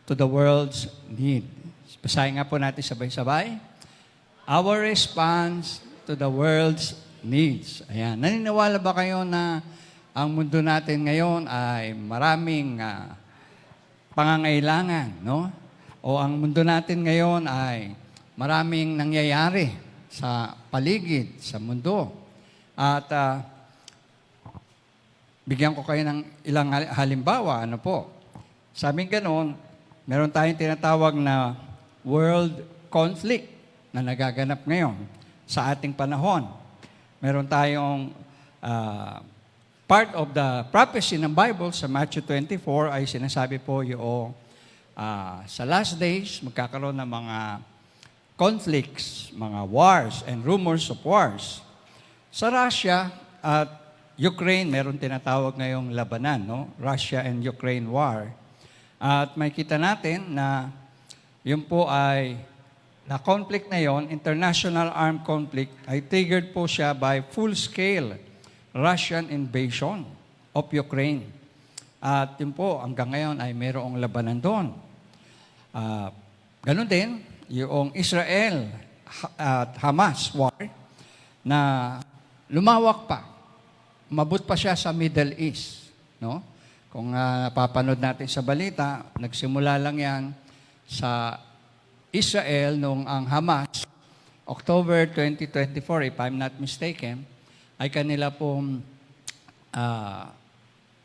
to the world's need. Basahin nga po natin sabay-sabay. Our response to the world's needs. Ayan. Naniniwala ba kayo na ang mundo natin ngayon ay maraming pangangailangan, no? O ang mundo natin ngayon ay maraming nangyayari sa paligid, sa mundo. At bigyan ko kayo ng ilang halimbawa. Ano po? Sabing ganoon, meron tayong tinatawag na world conflict na nagaganap ngayon sa ating panahon. Meron tayong part of the prophecy ng Bible sa Matthew 24 ay sinasabi po yung sa last days, magkakaroon ng mga conflicts, mga wars and rumors of wars. Sa Russia at Ukraine, meron tinatawag ngayong labanan, no? Russia and Ukraine war. At may kita natin na yun po ay, na conflict na yon, international armed conflict, ay triggered po siya by full-scale Russian invasion of Ukraine. At yun po, hanggang ngayon ay mayroong labanan doon. Ganon din, yung Israel at Hamas war na lumawak pa. Umabot pa siya sa Middle East. No? Kung napapanood natin sa balita, nagsimula lang yan sa Israel nung ang Hamas, October 2024, if I'm not mistaken, ay kanila pong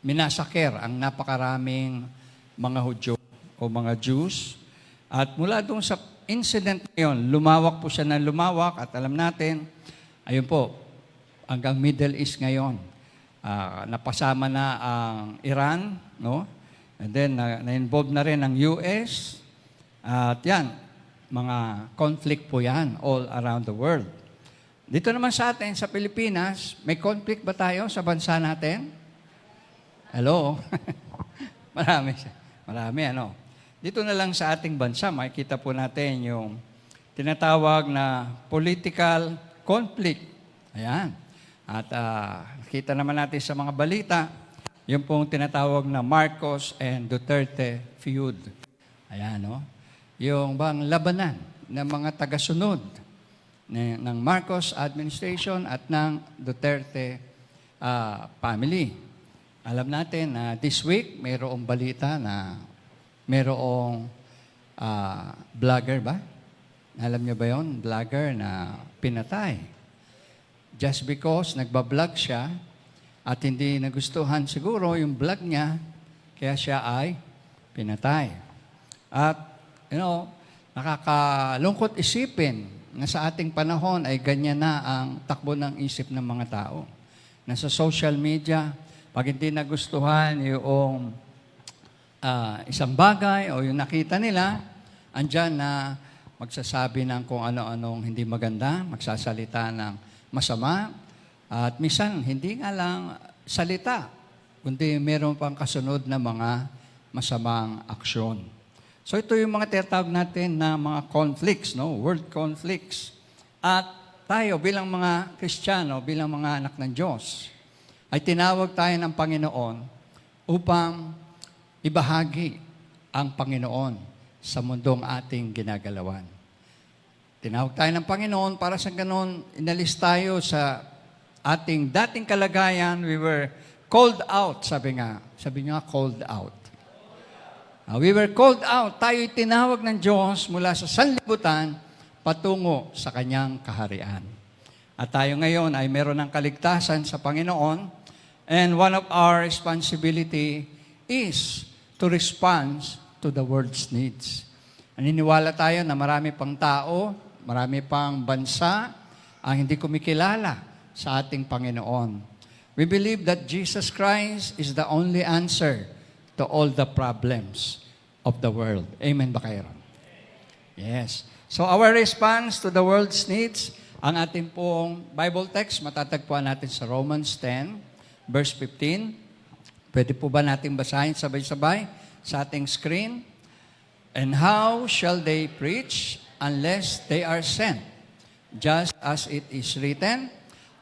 minasaker ang napakaraming mga Hudyo o mga Jews. At mula doon sa incident ngayon, lumawak po siya ng lumawak at alam natin, ayun po, hanggang Middle East ngayon. Napasama na ang Iran, no? And then, na-involve na rin ang US. At yan, mga conflict po yan all around the world. Dito naman sa atin, sa Pilipinas, may conflict ba tayo sa bansa natin? Hello? Marami, ano? Dito na lang sa ating bansa, makikita po natin yung tinatawag na political conflict. Ayan. At nakita naman natin sa mga balita, yung pong tinatawag na Marcos and Duterte feud. Ayan, no? Yung bang labanan ng mga tagasunod ng Marcos administration at ng Duterte family. Alam natin na this week, mayroong balita na mayroong vlogger ba? Alam niyo ba yon? Vlogger na pinatay. Just because nagbablog siya at hindi nagustuhan siguro yung vlog niya, kaya siya ay pinatay. At, nakakalungkot isipin na sa ating panahon ay ganyan na ang takbo ng isip ng mga tao. Nasa social media, pag hindi nagustuhan yung isang bagay o yung nakita nila, andyan na magsasabi ng kung ano-anong hindi maganda, magsasalita ng masama, at minsan hindi nga lang salita, kundi meron pang kasunod na mga masamang aksyon. So ito yung mga tinatawag natin na mga conflicts, no? World conflicts. At tayo bilang mga Kristiyano, bilang mga anak ng Diyos, ay tinawag tayo ng Panginoon upang ibahagi ang Panginoon sa mundong ating ginagalawan. Tinawag tayo ng Panginoon para sa ganon, inalis tayo sa ating dating kalagayan. We were called out, sabi nga, called out. We were called out. Tayo'y tinawag ng Diyos mula sa sanlibutan patungo sa Kanyang kaharian. At tayo ngayon ay meron ng kaligtasan sa Panginoon, and one of our responsibility is to respond to the world's needs. Naniniwala tayo na marami pang tao, marami pang bansa ang hindi kumikilala sa ating Panginoon. We believe that Jesus Christ is the only answer to all the problems of the world. Amen ba kayo? Yes. So our response to the world's needs, ang ating pong Bible text, matatagpuan natin sa Romans 10, verse 15. Pwede po ba natin basahin sabay-sabay sa ating screen? And how shall they preach unless they are sent? Just as it is written,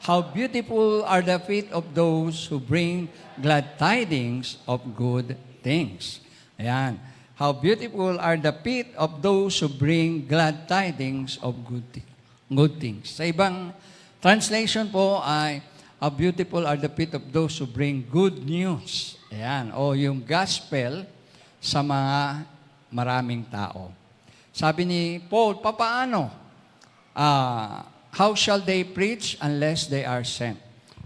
how beautiful are the feet of those who bring glad tidings of good things. Ayan. How beautiful are the feet of those who bring glad tidings of good things. Sa ibang translation po ay, how beautiful are the feet of those who bring good news. Ayan, o yung gospel sa mga maraming tao. Sabi ni Paul, papaano? How shall they preach unless they are sent?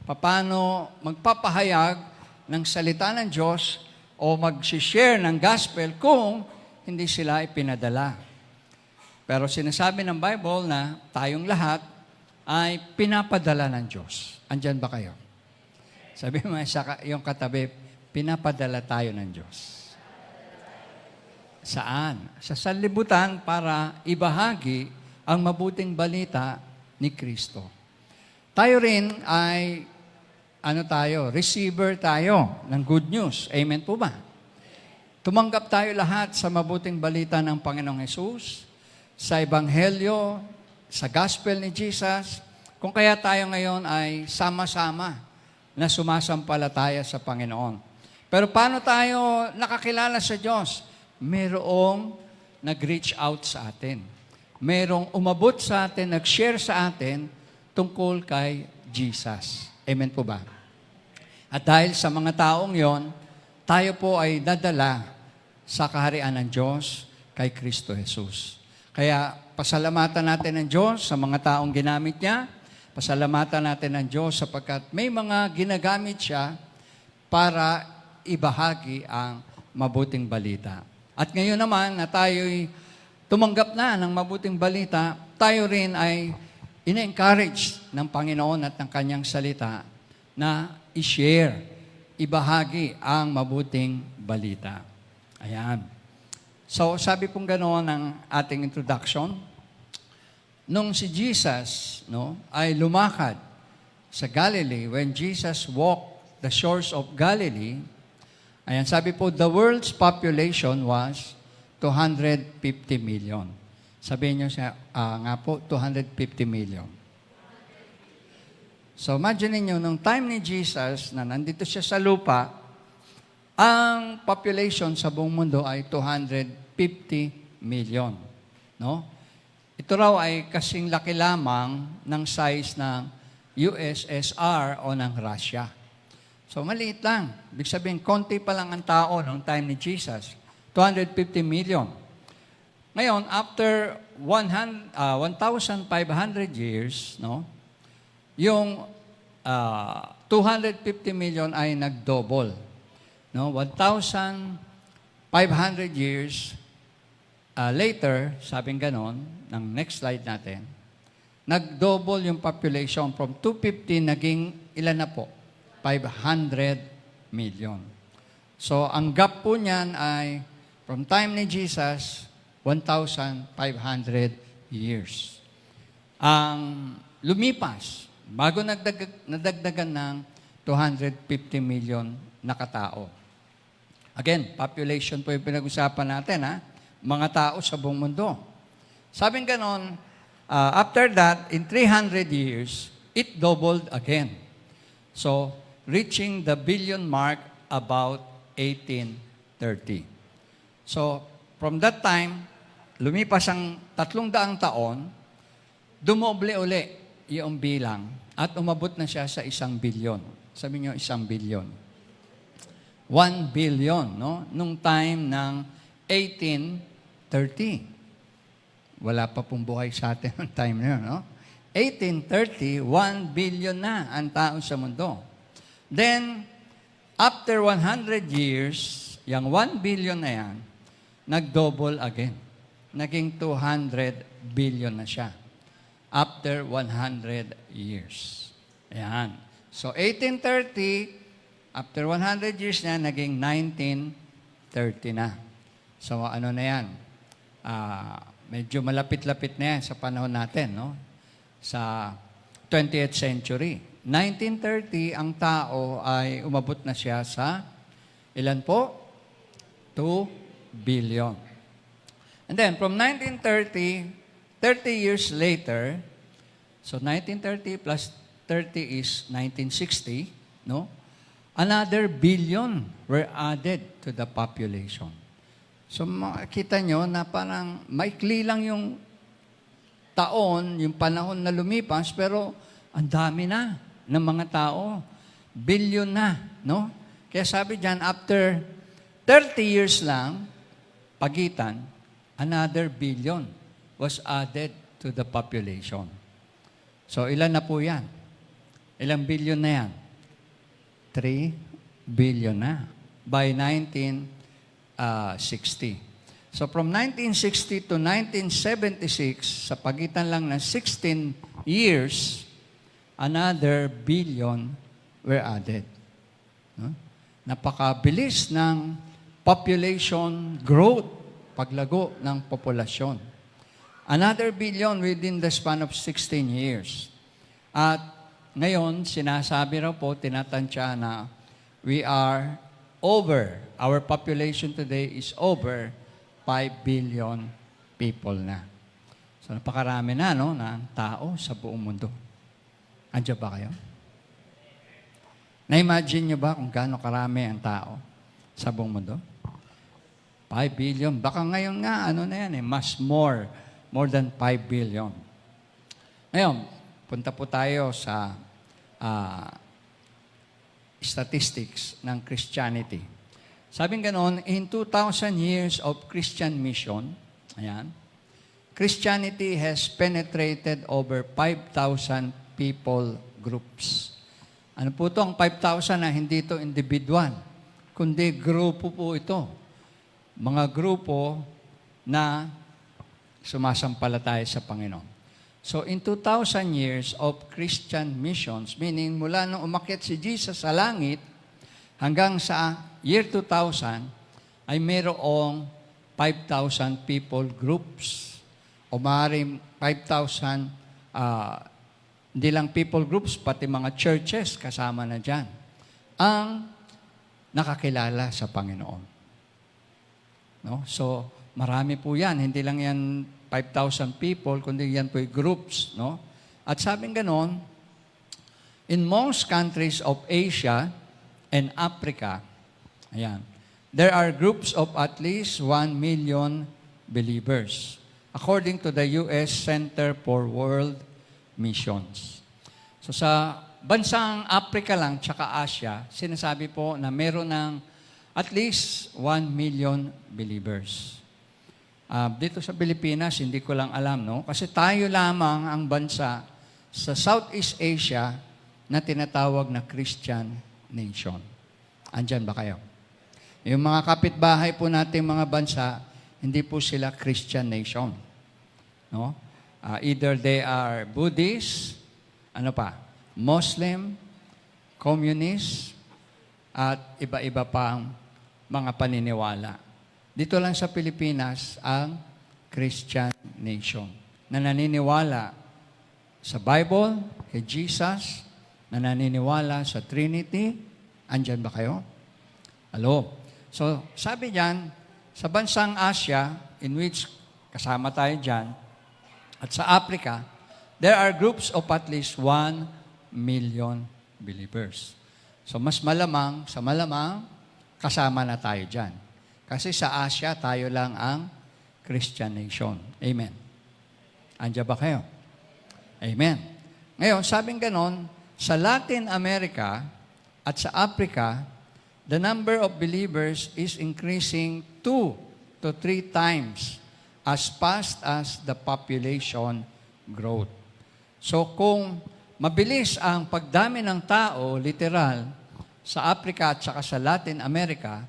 Paano magpapahayag ng salita ng Diyos o mag-share ng gospel kung hindi sila ipinadala? Pero sinasabi ng Bible na tayong lahat ay pinapadala ng Diyos. Andyan ba kayo? Sabi mo sa yung katabi, pinapadala tayo ng Diyos. Saan? Sa sanlibutan para ibahagi ang mabuting balita ni Kristo. Tayo rin ay, receiver tayo ng good news. Amen po ba? Tumanggap tayo lahat sa mabuting balita ng Panginoong Hesus, sa Ebanghelyo, sa Gospel ni Jesus, kung kaya tayo ngayon ay sama-sama na sumasampalataya sa Panginoon. Pero paano tayo nakakilala sa Diyos? Merong nag-reach out sa atin. Merong umabot sa atin, nag-share sa atin tungkol kay Jesus. Amen po ba? At dahil sa mga taong yon, tayo po ay dadala sa kaharian ng Diyos kay Kristo Jesus. Kaya pasalamatan natin ng Diyos sa mga taong ginamit niya. Pasalamatan natin ng Diyos sapagkat may mga ginagamit siya para ibahagi ang mabuting balita. At ngayon naman na tayo'y tumanggap na ng mabuting balita, tayo rin ay ina-encourage ng Panginoon at ng Kanyang salita na i-share, ibahagi ang mabuting balita. Ayan. So, sabi pong gano'n ng ating introduction, nung si Jesus ay lumakad sa Galilee, when Jesus walked the shores of Galilee, ayan, sabi po, the world's population was 250 million. Sabihin nyo siya, nga po, 250 million. So, imagine niyo nung time ni Jesus na nandito siya sa lupa, ang population sa buong mundo ay 250 million. No? Ito raw ay kasing laki lamang ng size ng USSR o ng Russia. So, maliit lang. Ibig sabihin, konti pa lang ang tao noong time ni Jesus. 250 million. Ngayon, after 1,500 years, yung 250 million ay nag-double. 1,500 years later, sabing ganon, ng next slide natin, nag-double yung population from 250 naging ilan na po? 500 million. So, ang gap po niyan ay from time ni Jesus, 1,500 years. Ang lumipas, bago nadagdagan ng 250 million na katao. Again, population po yung pinag-usapan natin, mga tao sa buong mundo. Sabing ganon, after that, in 300 years, it doubled again. So, reaching the billion mark about 1830. So, from that time, lumipas ang 300 taon, dumoble uli yung bilang at umabot na siya sa 1 billion. Sabi niyo, 1 billion. 1 billion, nung time ng 1830. Wala pa pong buhay sa atin ng time na yun, 1830, 1 billion na ang tao sa mundo. Then, after 100 years, yung 1 billion na yan, nag-double again. Naging 200 billion na siya. After 100 years. Ayan. So, 1830, after 100 years na, naging 1930 na. So, ano na yan? Medyo malapit-lapit na yan sa panahon natin, sa 20th century. 1930, ang tao ay umabot na siya sa, ilan po? 2 billion. And then, from 1930, 30 years later, so 1930 plus 30 is 1960, another billion were added to the population. So makikita nyo na parang maikli lang yung taon, yung panahon na lumipas, pero ang dami na ng mga tao. Billion na, no? Kaya sabi dyan, after 30 years lang, pagitan, another billion was added to the population. So ilan na po yan? Ilang billion na yan? 3 billion na by 1960. So from 1960 to 1976, sa pagitan lang ng 16 years, another billion were added. No? Napakabilis ng population growth, paglago ng populasyon. Another billion within the span of 16 years. At ngayon, sinasabi raw po, tinatansya na we are our population today is over 5 billion people na. So napakarami na, no, ng tao sa buong mundo. Andiyan ba kayo? Na-imagine nyo ba kung gaano karami ang tao sa buong mundo? 5 billion. Baka ngayon nga, ano na yan more than 5 billion. Ngayon, punta po tayo sa statistics ng Christianity. Sabing ganon, in 2,000 years of Christian mission, ayan, Christianity has penetrated over 5,000 people groups. Ano po ito? Ang 5,000 na hindi ito individual, kundi grupo po ito. Mga grupo na sumasampalataya sa Panginoon. So in 2,000 years of Christian missions, meaning mula nung umakyat si Jesus sa langit hanggang sa year 2000, ay mayroong 5,000 people groups. O maaaring 5,000, hindi lang people groups, pati mga churches kasama na dyan, ang nakakilala sa Panginoon. No? So, marami po yan. Hindi lang yan 5,000 people, kundi yan po yung groups. No? At sabing ganon, in most countries of Asia and Africa, ayan, there are groups of at least 1 million believers, according to the U.S. Center for World Missions. So sa bansang Africa lang, tsaka Asia, sinasabi po na meron ng at least 1 million believers. Dito sa Pilipinas, hindi ko lang alam, no? Kasi tayo lamang ang bansa sa Southeast Asia na tinatawag na Christian nation. Andyan ba kayo? Yung mga kapitbahay po nating mga bansa, hindi po sila Christian nation. No? Either they are Buddhist, Muslim, Communist, at iba-iba pang mga paniniwala. Dito lang sa Pilipinas ang Christian nation na naniniwala sa Bible, kay Jesus, na naniniwala sa Trinity. Andyan ba kayo? Hello? So, sabi diyan, sa bansang Asia, in which kasama tayo dyan, at sa Africa, there are groups of at least 1 million believers. So, mas malamang, kasama na tayo dyan. Kasi sa Asia, tayo lang ang Christian nation. Amen. Andiyan ba kayo? Amen. Ngayon, sabing ganon, sa Latin America at sa Africa, the number of believers is increasing 2 to 3 times as fast as the population growth. So kung mabilis ang pagdami ng tao, literal, sa Africa at saka sa Latin America,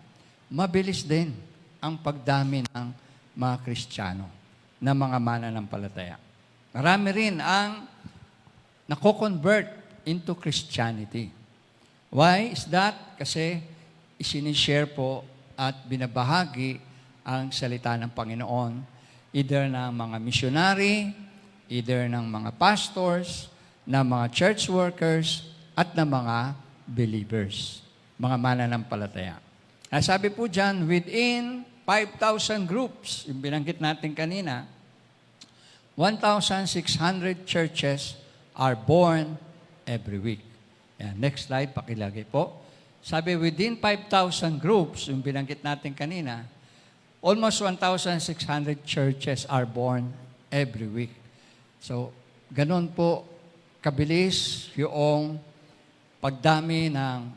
mabilis din ang pagdami ng mga Kristiyano na mga mananampalataya. Marami rin ang nako-convert into Christianity. Why is that? Kasi isinishare po at binabahagi ang salita ng Panginoon, either ng mga missionary, either ng mga pastors, ng mga church workers, at ng mga believers, mga mananampalataya. Sabi po dyan, within 5,000 groups, yung binanggit natin kanina, 1,600 churches are born every week. Yan, next slide, pakilagay po. Sabi, within 5,000 groups, yung binanggit natin kanina, almost 1,600 churches are born every week. So, ganun po kabilis yung pagdami ng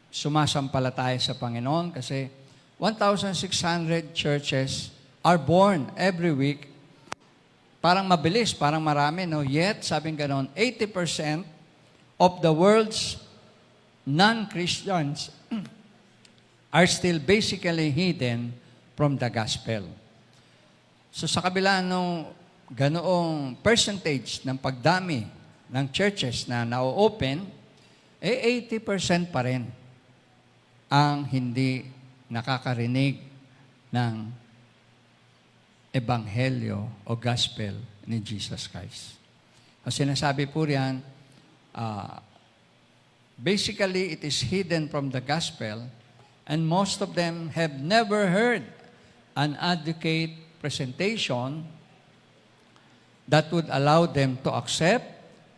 sumasampalataya sa Panginoon kasi 1,600 churches are born every week. Parang mabilis, parang marami, no? Yet, sabing ganon, 80% of the world's non-Christians are still basically hidden from the gospel. So sa kabila nung ganoong percentage ng pagdami ng churches na na-open, 80% pa rin ang hindi nakakarinig ng ebanghelyo o gospel ni Jesus Christ. Ang sinasabi po riyan, basically it is hidden from the gospel and most of them have never heard an adequate presentation that would allow them to accept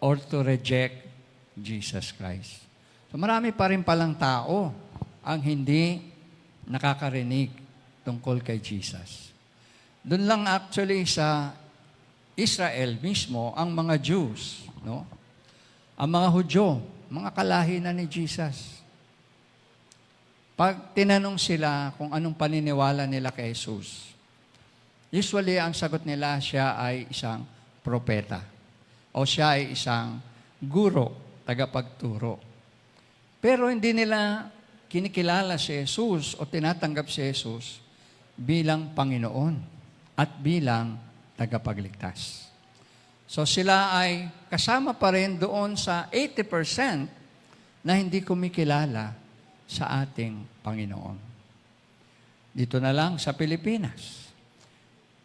or to reject Jesus Christ. So marami pa rin palang tao ang hindi nakakarinig tungkol kay Jesus. Doon lang actually sa Israel mismo, ang mga Jews, no? Ang mga Hudyo, mga kalahi na ni Jesus. Pag tinanong sila kung anong paniniwala nila kay Jesus, usually ang sagot nila, siya ay isang propeta o siya ay isang guro, tagapagturo. Pero hindi nila kinikilala si Jesus o tinatanggap si Jesus bilang Panginoon at bilang tagapagligtas. So sila ay kasama pa rin doon sa 80% na hindi kumikilala sa ating Panginoon. Dito na lang sa Pilipinas.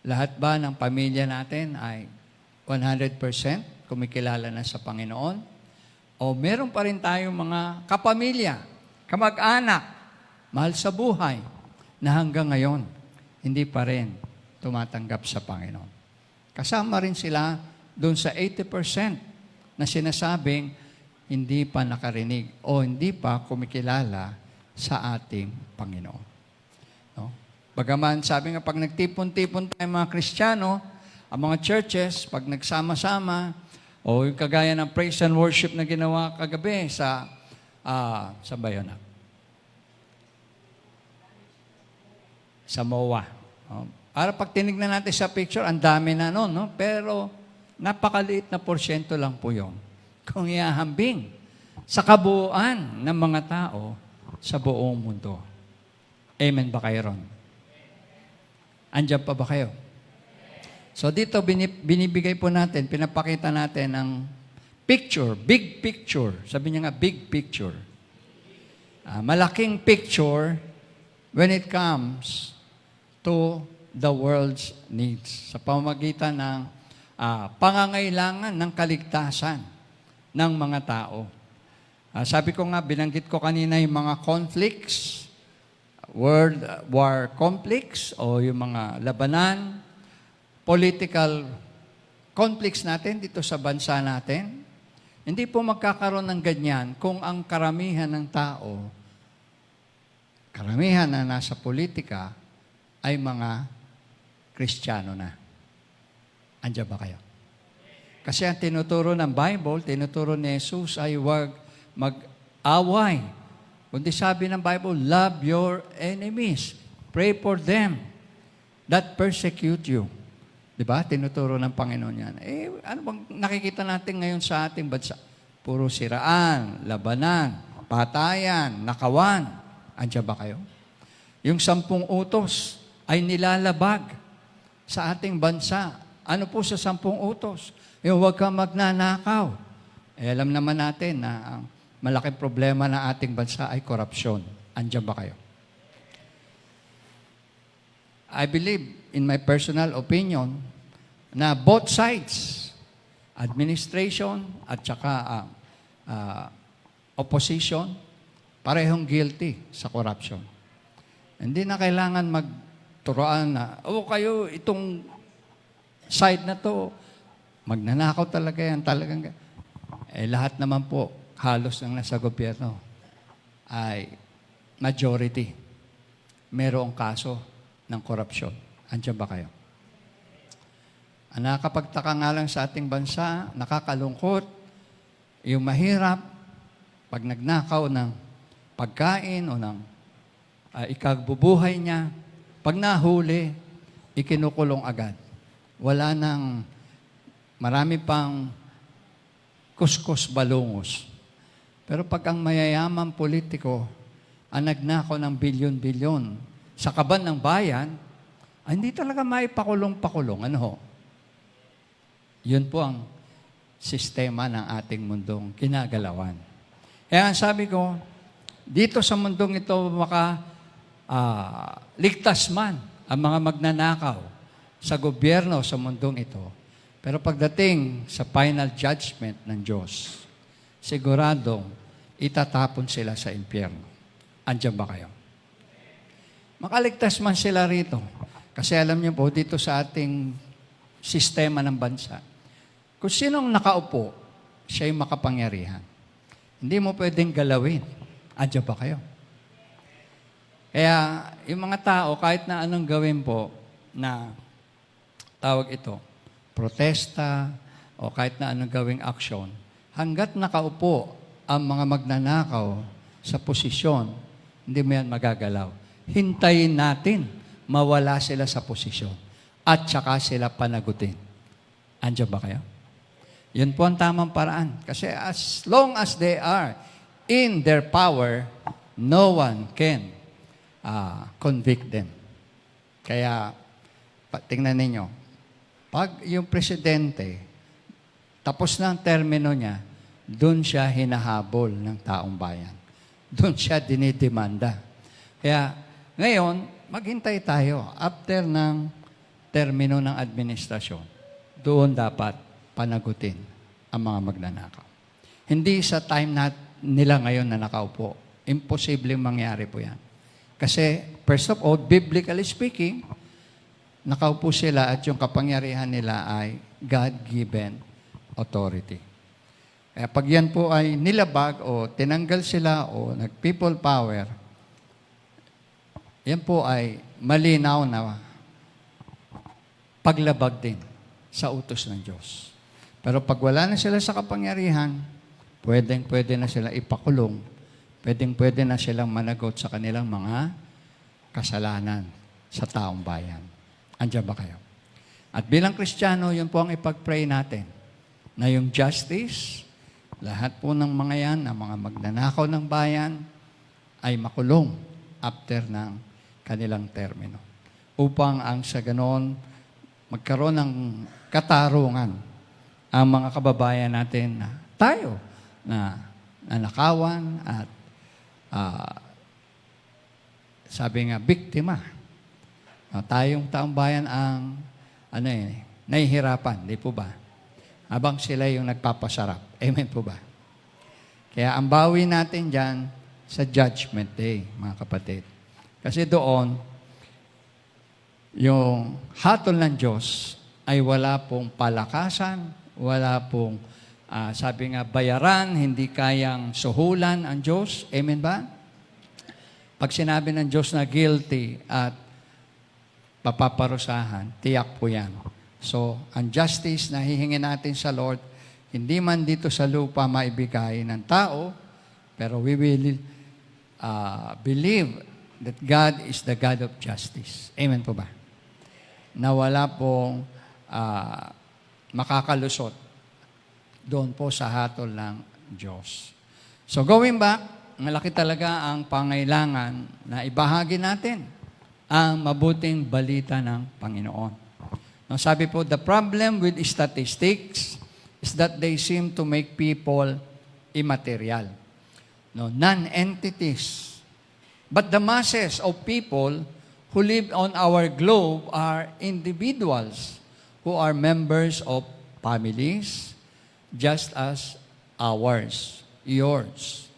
Lahat ba ng pamilya natin ay 100% kumikilala na sa Panginoon? O meron pa rin tayong mga kapamilya, kamag-anak, mahal sa buhay, na hanggang ngayon, hindi pa rin tumatanggap sa Panginoon. Kasama rin sila doon sa 80% na sinasabing hindi pa nakarinig o hindi pa kumikilala sa ating Panginoon. No? Bagaman, sabi nga, pag nagtipon-tipon tayo mga Kristiyano, ang mga churches, pag nagsama-sama, o yung kagaya ng praise and worship na ginawa kagabi sa Bayona. Sa MOA. Para pag tinignan natin sa picture, ang dami na noon, no? Pero napakaliit na porsyento lang po yun. Kung iahambing sa kabuuan ng mga tao sa buong mundo. Amen ba kayo ron? Andiyan pa ba kayo? So dito binibigay po natin, pinapakita natin ang picture, big picture. Sabi niya nga, big picture. Malaking picture when it comes to the world's needs. Sa pamamagitan ng pangangailangan ng kaligtasan ng mga tao. Sabi ko nga, binanggit ko kanina yung mga conflicts, world war conflicts, o yung mga labanan, political conflicts natin dito sa bansa natin. Hindi po magkakaroon ng ganyan kung ang karamihan ng tao, karamihan na nasa politika, ay mga Kristiyano na. Andiyan ba kayo? Kasi ang tinuturo ng Bible, tinuturo ni Jesus ay huwag mag-away. Kundi sabi ng Bible, love your enemies. Pray for them that persecute you. Diba? Tinuturo ng Panginoon yan. Ano bang nakikita natin ngayon sa ating bansa? Puro siraan, labanan, patayan, nakawan. Andiyan ba kayo? Yung 10 utos ay nilalabag sa ating bansa. Ano po sa 10 utos? Yung huwag kang magnanakaw. Alam naman natin na ang malaking problema ng ating bansa ay korupsyon. Andiyan ba kayo? I believe, in my personal opinion, na both sides, administration at saka opposition, parehong guilty sa corruption. Hindi na kailangan magturoan na, kayo, itong side na to, magnanakaw talaga yan, talagang. Lahat naman po, halos ng nasa gobyerno, ay majority. Merong kaso ng korupsyon. Andiyan ba kayo? Ang nakakapagtaka nga lang sa ating bansa, nakakalungkot, yung mahirap, pag nagnakaw ng pagkain o ng ikagbubuhay niya, pag nahuli, ikinukulong agad. Wala nang marami pang kuskus balungos. Pero pag ang mayayamang politiko ang nagnakaw ng bilyon-bilyon sa kaban ng bayan, ay hindi talaga maipakulong-pakulong. Ano ho? Yun po ang sistema ng ating mundong kinagalawan. Kaya ang sabi ko, dito sa mundong ito ligtas man ang mga magnanakaw sa gobyerno sa mundong ito. Pero pagdating sa final judgment ng Diyos, siguradong itatapon sila sa impyerno. Andiyan ba kayo? Makaligtas man sila rito. Kasi alam niyo po, dito sa ating sistema ng bansa, kung sinong nakaupo, siya yung makapangyarihan. Hindi mo pwedeng galawin. Andiyan ba kayo? Kaya yung mga tao, kahit na anong gawin po na tawag ito, protesta, o kahit na anong gawing aksyon, hanggat nakaupo ang mga magnanakaw sa posisyon, hindi mo yan magagalaw. Hintayin natin mawala sila sa posisyon at saka sila panagutin. Andiyan ba kayo? Yun po ang tamang paraan. Kasi as long as they are in their power, no one can convict them. Kaya, tingnan ninyo, pag yung presidente, tapos na ang termino niya, doon siya hinahabol ng taong bayan. Doon siya dinidemanda. Kaya, ngayon, maghintay tayo. After ng termino ng administrasyon, doon dapat panagutin ang mga magnanakaw. Hindi sa time nila ngayon na nakaupo. Imposibleng mangyari po yan. Kasi, first of all, biblically speaking, nakaupo sila at yung kapangyarihan nila ay God-given authority. Kaya pag yan po ay nilabag o tinanggal sila o nag-people power, yan po ay malinaw na paglabag din sa utos ng Diyos. Pero pag wala na sila sa kapangyarihan, pwede na sila ipakulong, pwede na silang managot sa kanilang mga kasalanan sa taong bayan. Andiyan ba kayo? At bilang Kristiyano, yun po ang ipag-pray natin, na yung justice, lahat po ng mga yan, ang mga magnanakaw ng bayan, ay makulong after ng kanilang termino. Upang ang sa ganon, magkaroon ng katarungan ang mga kababayan natin na tayo na nanakawan at sabi nga, biktima. Tayong taong bayan ang nahihirapan, di po ba? Habang sila yung nagpapasarap. Amen po ba? Kaya ang bawi natin dyan sa Judgment Day, mga kapatid. Kasi doon, yung hatol ng Diyos ay wala pong palakasan, wala pong, sabi nga, bayaran, hindi kayang suhulan ang Diyos. Amen ba? Pag sinabi ng Diyos na guilty at papaparusahan, tiyak po yan. So, ang justice na hihingin natin sa Lord, hindi man dito sa lupa maibigay ng tao, pero we will believe that God is the God of justice. Amen po ba? Na wala pong makakalusot doon po sa hatol ng Diyos. So, going back, malaki talaga ang pangailangan na ibahagi natin ang mabuting balita ng Panginoon. Now, sabi po, the problem with statistics is that they seem to make people immaterial. No, non-entities. But the masses of people who live on our globe are individuals who are members of families just as ours, yours.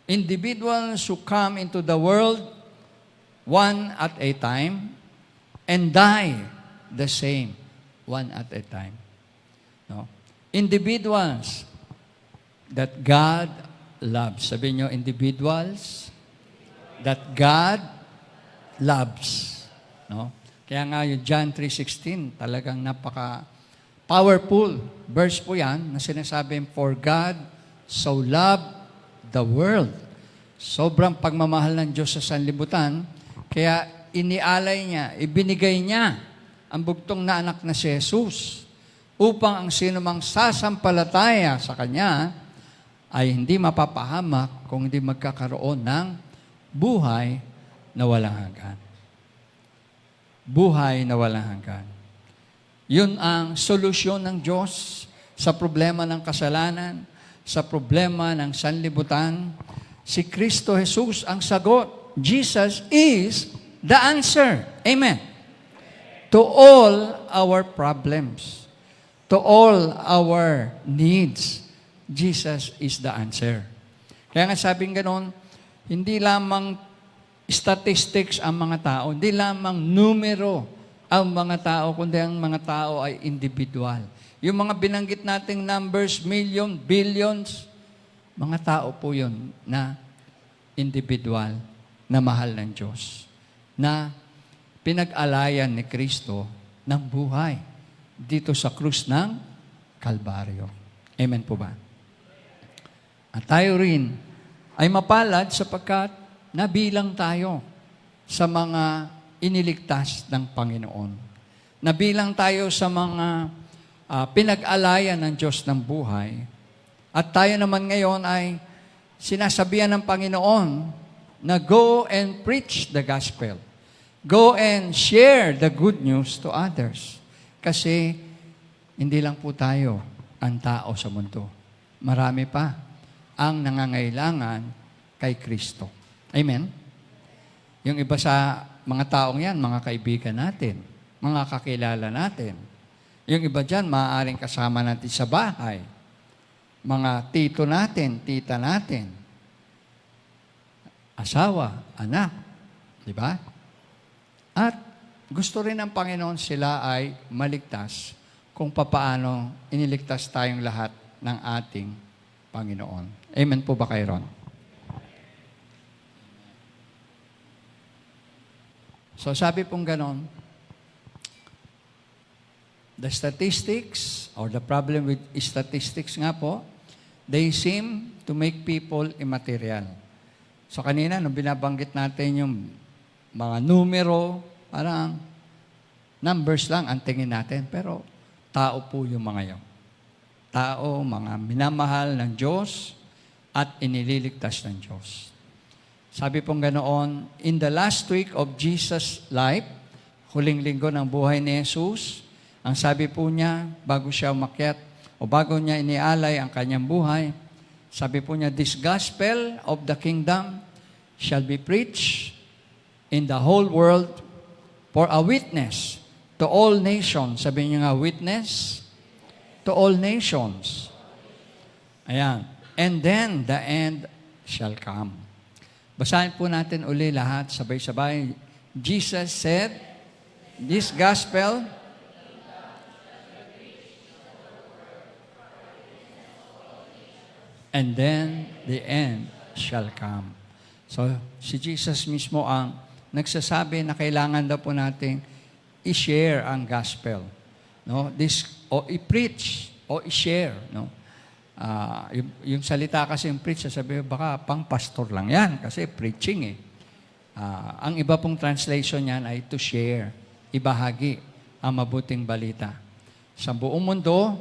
Individuals who come into the world one at a time and die the same one at a time. No? Individuals that God loves. Sabihin nyo, individuals that God loves. No? Kaya nga yung John 3:16, talagang napaka-powerful verse po yan na sinasabing, for God so loved the world. Sobrang pagmamahal ng Diyos sa sanlibutan, kaya inialay niya, ibinigay niya ang bugtong na anak na si Jesus upang ang sinumang sasampalataya sa Kanya ay hindi mapapahamak kung hindi magkakaroon ng buhay na walang hanggan. Buhay na walang hanggan. Yun ang solusyon ng Diyos sa problema ng kasalanan, sa problema ng sanlibutan. Si Kristo Jesus ang sagot. Jesus is the answer. Amen. To all our problems, to all our needs, Jesus is the answer. Kaya nga sabing ganon, hindi lamang statistics ang mga tao, hindi lamang numero ang mga tao, kundi ang mga tao ay individual. Yung mga binanggit nating numbers, million, billions, mga tao po yun na individual, na mahal ng Diyos, na pinag-alayan ni Kristo ng buhay dito sa krus ng Kalbaryo. Amen po ba? At tayo rin ay mapalad sapagkat nabilang tayo sa mga iniligtas ng Panginoon. Nabilang tayo sa mga pinag-alayan ng Diyos ng buhay. At tayo naman ngayon ay sinasabihan ng Panginoon na go and preach the gospel. Go and share the good news to others. Kasi hindi lang po tayo ang tao sa mundo. Marami pa ang nangangailangan kay Kristo. Amen? Yung iba sa mga taong yan, mga kaibigan natin, mga kakilala natin. Yung iba dyan, maaaring kasama natin sa bahay. Mga tito natin, tita natin. Asawa, anak. Di ba? At gusto rin ng Panginoon sila ay maligtas kung papaano iniligtas tayong lahat ng ating Panginoon. Amen po ba kayo ron? So sabi pong ganon, the statistics or the problem with statistics nga po, they seem to make people immaterial. So kanina, nung binabanggit natin yung mga numero, parang numbers lang ang tingin natin. Pero tao po yung mga yun. Tao, mga minamahal ng Diyos at inililigtas ng Diyos. Sabi pong ganoon, in the last week of Jesus' life, huling linggo ng buhay ni Jesus, ang sabi po niya, bago siya umakyat, o bago niya inialay ang kanyang buhay, sabi po niya, this gospel of the kingdom shall be preached in the whole world for a witness to all nations. Sabi niyo nga, witness to all nations. Ayan. And then the end shall come. Basahin po natin uli lahat, sabay-sabay. Jesus said, this gospel and then the end shall come. So, si Jesus mismo ang nagsasabi na kailangan daw po nating i-share ang gospel. No? O i-preach, o i-share. No? Yung salita kasi yung preach, sasabi, baka pang pastor lang yan, kasi preaching eh. Ang iba pong translation yan ay to share, ibahagi ang mabuting balita sa buong mundo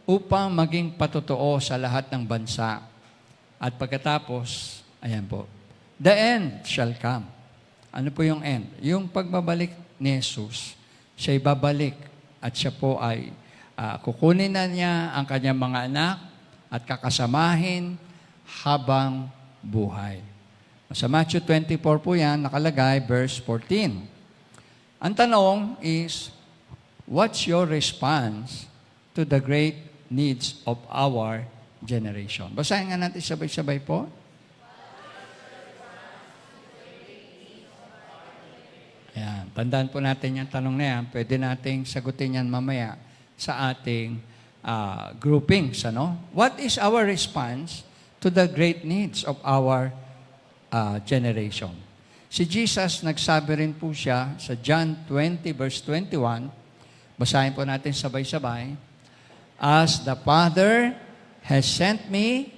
upang maging patotoo sa lahat ng bansa. At pagkatapos, ayan po, the end shall come. Ano po yung end? Yung pagbabalik ni Jesus, siya'y babalik at siya po ay kukunin na niya ang kanyang mga anak at kakasamahin habang buhay. Sa Matthew 24 po yan, nakalagay, verse 14. Ang tanong is, what's your response to the great needs of our generation? Basahin nga natin sabay-sabay po. Ayan. Tandaan po natin yung tanong na yan. Pwede nating sagutin yan mamaya sa ating groupings. Ano? What is our response to the great needs of our generation? Si Jesus, nagsabi rin po siya sa John 20 verse 21, basahin po natin sabay-sabay, "As the Father has sent me,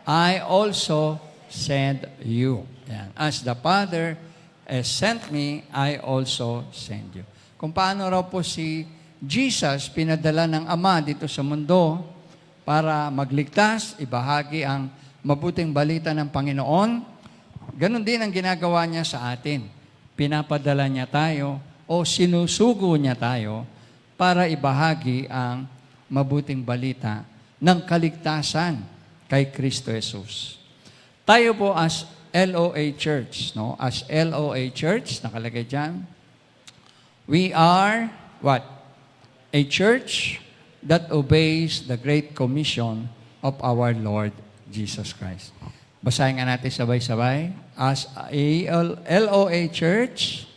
I also send you." Yan. As the Father has sent me, I also send you. Kung paano raw po si Jesus pinadala ng Ama dito sa mundo para magligtas, ibahagi ang mabuting balita ng Panginoon, ganon din ang ginagawa niya sa atin. Pinapadala niya tayo o sinusugo niya tayo para ibahagi ang mabuting balita ng kaligtasan kay Kristo Jesus. Tayo po as LOA Church, no? As LOA Church, nakalagay dyan, we are, what? A church that obeys the Great Commission of our Lord Jesus Christ. Basahin nga natin sabay-sabay. As a LOA Church,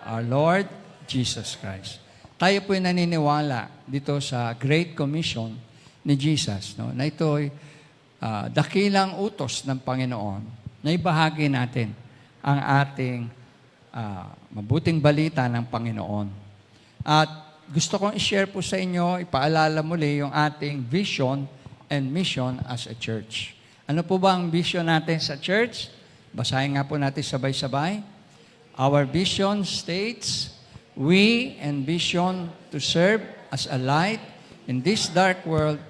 our Lord Jesus Christ. Tayo po'y naniniwala dito sa Great Commission ni Jesus, no? Na ito ay dakilang utos ng Panginoon na ibahagi natin ang ating mabuting balita ng Panginoon. At gusto kong i-share po sa inyo, ipaalala muli yung ating vision and mission as a church. Ano po ba ang vision natin sa church? Basahin nga po natin sabay-sabay. Our vision states, we envision to serve as a light in this dark world,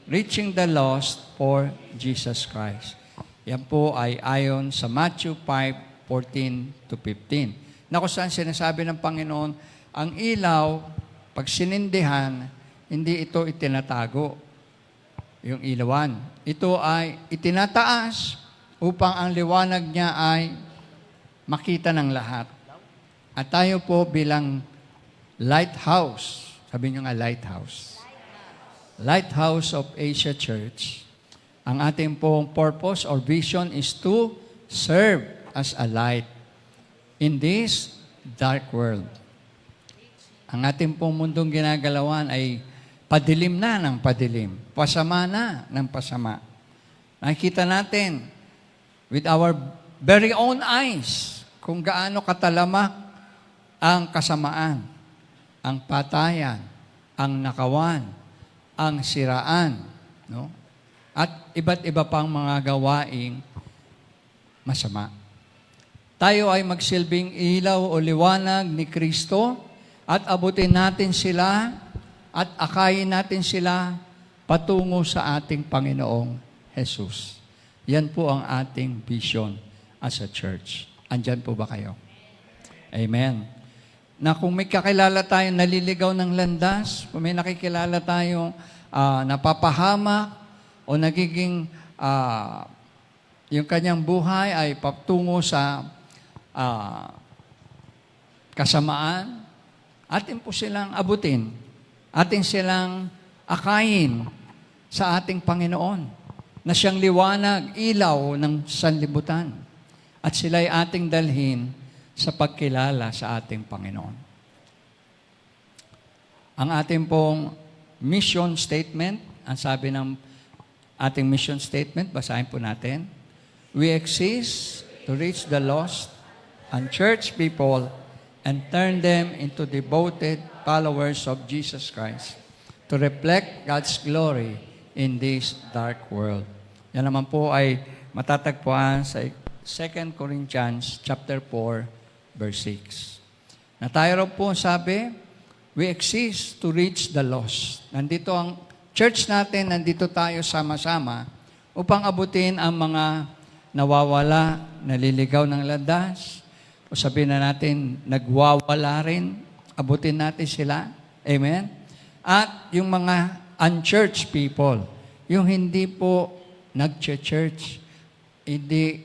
reaching the lost for Jesus Christ. Yan po ay ayon sa Matthew 5:14 to 15. Na kung saan sinasabi ng Panginoon, ang ilaw, pag sinindihan, hindi ito itinatago, yung ilawan. Ito ay itinataas upang ang liwanag niya ay makita ng lahat. At tayo po bilang lighthouse, sabi niyo nga lighthouse. Lighthouse of Asia Church, ang ating pong purpose or vision is to serve as a light in this dark world. Ang ating pong mundong ginagalawan ay padilim na ng padilim, pasama na ng pasama. Nakikita natin with our very own eyes kung gaano katalamak ang kasamaan, ang patayan, ang nakawan, ang siraan, no? At iba't iba pang mga gawaing masama. Tayo ay magsilbing ilaw o liwanag ni Kristo at abutin natin sila at akayin natin sila patungo sa ating Panginoong Jesus. Yan po ang ating vision as a church. Andyan po ba kayo? Amen. Na kung may kakilala tayong naliligaw ng landas, kung may nakikilala tayong napapahamak o nagiging yung kanyang buhay ay patungo sa kasamaan, atin po silang abutin, atin silang akayin sa ating Panginoon na siyang liwanag, ilaw ng sanlibutan. At sila'y ating dalhin sa pagkilala sa ating Panginoon. Ang ating pong mission statement, ang sabi ng ating mission statement, basahin po natin. We exist to reach the lost and church people and turn them into devoted followers of Jesus Christ to reflect God's glory in this dark world. Yan naman po ay matatagpuan sa 2 Corinthians chapter 4, verse 6. Na tayo po sabi, we exist to reach the lost. Nandito ang church natin, nandito tayo sama-sama upang abutin ang mga nawawala, naliligaw ng landas, o sabihin na natin, nagwawala rin, abutin natin sila. Amen? At yung mga unchurched people, yung hindi po nag-church, hindi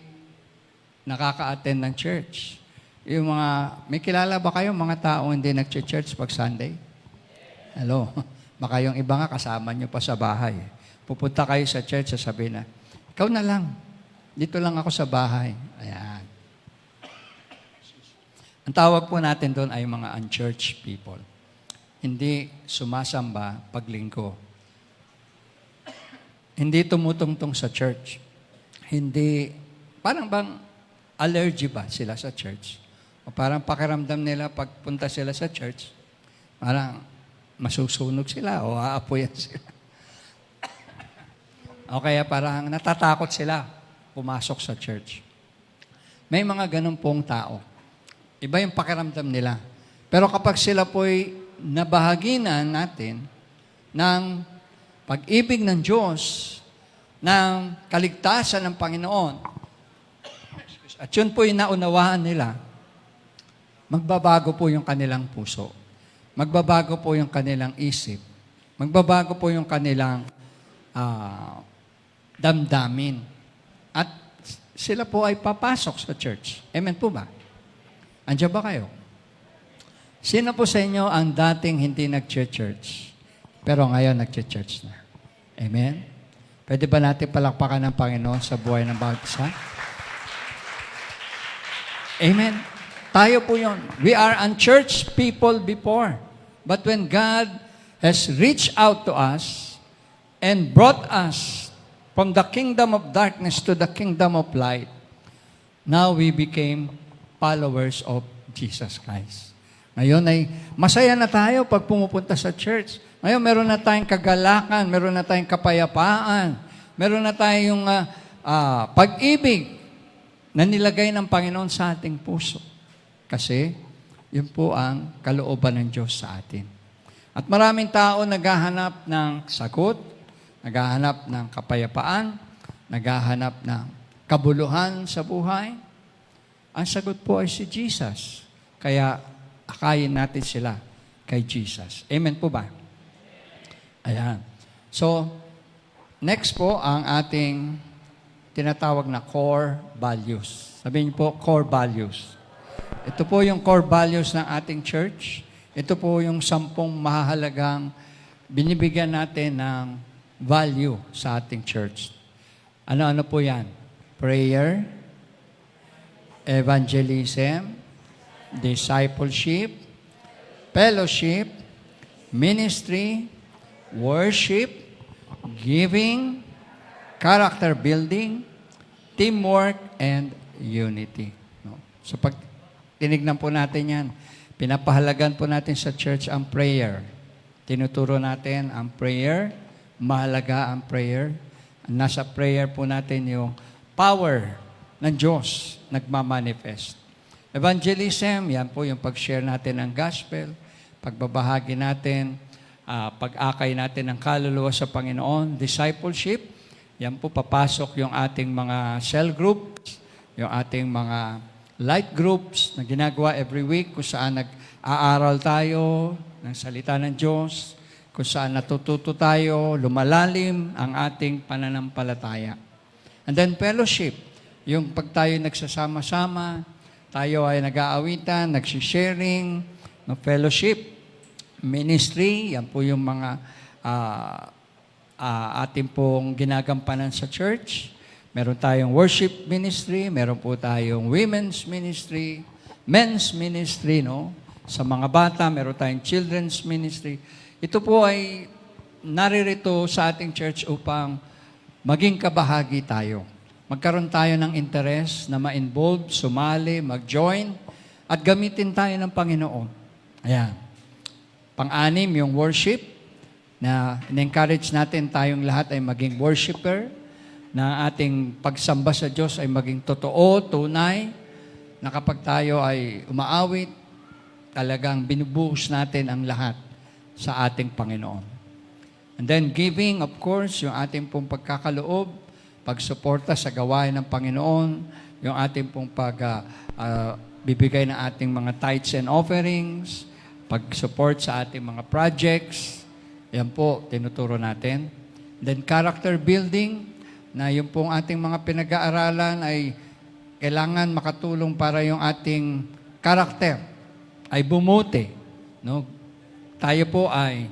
nakaka-attend ng church. Yung mga, may kilala ba kayo mga taong hindi nag-church pag Sunday? Hello? Baka yung iba nga kasama nyo pa sa bahay. Pupunta kayo sa church, sasabihin na, ikaw na lang, dito lang ako sa bahay. Ayan. Ang tawag po natin doon ay mga unchurched people. Hindi sumasamba paglinggo. Hindi tumutungtong sa church. hindi, parang bang allergy ba sila sa church? O parang pakiramdam nila pagpunta sila sa church, parang masusunog sila o aapoyan sila. O kaya parang natatakot sila pumasok sa church. May mga ganun pong tao. Iba yung pakiramdam nila. Pero kapag sila po'y nabahaginan natin ng pag-ibig ng Diyos, ng kaligtasan ng Panginoon, at yun po'y naunawaan nila, magbabago po yung kanilang puso. Magbabago po yung kanilang isip. Magbabago po yung kanilang damdamin. At sila po ay papasok sa church. Amen po ba? Andiyan ba kayo? Sino po sa inyo ang dating hindi nag-church, pero ngayon nag-church na? Amen? Pwede ba natin palakpakan ng Panginoon sa buhay ng bawat isa? Amen? Tayo po yun. We are unchurched people before. But when God has reached out to us and brought us from the kingdom of darkness to the kingdom of light, now we became followers of Jesus Christ. Ngayon ay masaya na tayo pag pumupunta sa church. Ngayon meron na tayong kagalakan, meron na tayong kapayapaan, meron na tayong pag-ibig na nilagay ng Panginoon sa ating puso. Kasi yun po ang kalooban ng Diyos sa atin. At maraming tao naghahanap ng sagot, naghahanap ng kapayapaan, naghahanap ng kabuluhan sa buhay. Ang sagot po ay si Jesus. Kaya akayin natin sila kay Jesus. Amen po ba? Ayan. So, next po ang ating tinatawag na core values. Sabihin niyo po, core values. Ito po yung core values ng ating church. Ito po yung 10 mahahalagang binibigyan natin ng value sa ating church. Ano-ano po yan? Prayer, evangelism, discipleship, fellowship, ministry, worship, giving, character building, teamwork, and unity. No? So pag tinignan po natin yan, pinapahalagan po natin sa church ang prayer. Tinuturo natin ang prayer, mahalaga ang prayer. Nasa prayer po natin yung power ng Diyos nagmamanifest. Evangelism, yan po yung pag-share natin ng gospel, pagbabahagi natin, pag-akay natin ng kaluluwa sa Panginoon. Discipleship, yan po papasok yung ating mga cell groups, yung ating mga light groups na ginagawa every week kung saan nag-aaral tayo ng salita ng Diyos, kung saan natututo tayo, lumalalim ang ating pananampalataya. And then fellowship, yung pag tayo nagsasama-sama, tayo ay nag-aawitan, nagsisharing, no, fellowship, ministry, yan po yung mga ating pong ginagampanan sa church. Meron tayong worship ministry, meron po tayong women's ministry, men's ministry, no? Sa mga bata, meron tayong children's ministry. Ito po ay naririto sa ating church upang maging kabahagi tayo. Magkaroon tayo ng interest na ma-involve, sumali, mag-join, at gamitin tayo ng Panginoon. Ayan. Pang-anim, yung worship, na in-encourage natin tayong lahat ay maging worshiper, na ating pagsamba sa Diyos ay maging totoo, tunay, na kapag tayo ay umaawit, talagang binubuhos natin ang lahat sa ating Panginoon. And then giving, of course, yung ating pong pagkakaloob, pagsuporta sa gawain ng Panginoon, yung ating pong bibigay ng ating mga tithes and offerings, pag-support sa ating mga projects, yan po, tinuturo natin. Then character building, na yung pong ating mga pinag-aaralan ay kailangan makatulong para yung ating karakter ay bumuti. No? Tayo po ay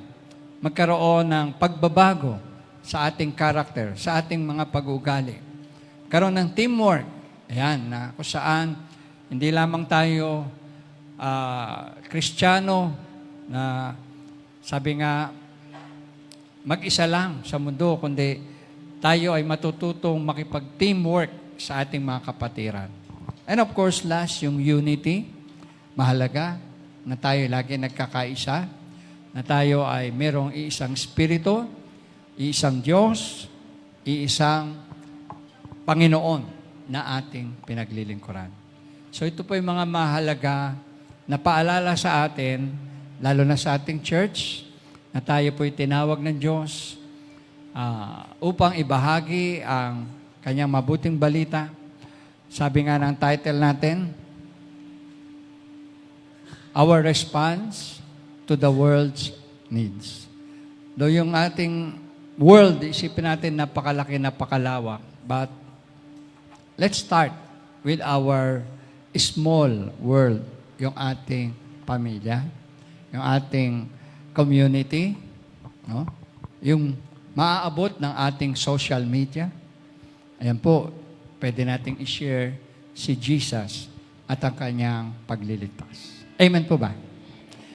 magkaroon ng pagbabago sa ating karakter, sa ating mga pag-uugali. Karoon ng teamwork. Ayan, na kung saan hindi lamang tayo Kristiyano na sabi nga mag-isa lang sa mundo, kundi tayo ay matututong makipag-teamwork sa ating mga kapatiran. And of course, last, yung unity. Mahalaga na tayo lagi nagkakaisa, na tayo ay merong iisang Espiritu, iisang Diyos, iisang Panginoon na ating pinaglilingkuran. So ito po yung mga mahalaga na paalala sa atin, lalo na sa ating church, na tayo po'y tinawag ng Diyos upang ibahagi ang kanyang mabuting balita. Sabi nga ng title natin, Our Response to the World's Needs. Though yung ating world, isipin natin napakalaki, napakalawak, but let's start with our small world, yung ating pamilya, yung ating community, no? Yung maaabot ng ating social media. Ayan po, pwede nating i-share si Jesus at ang kanyang pagliligtas. Amen po ba?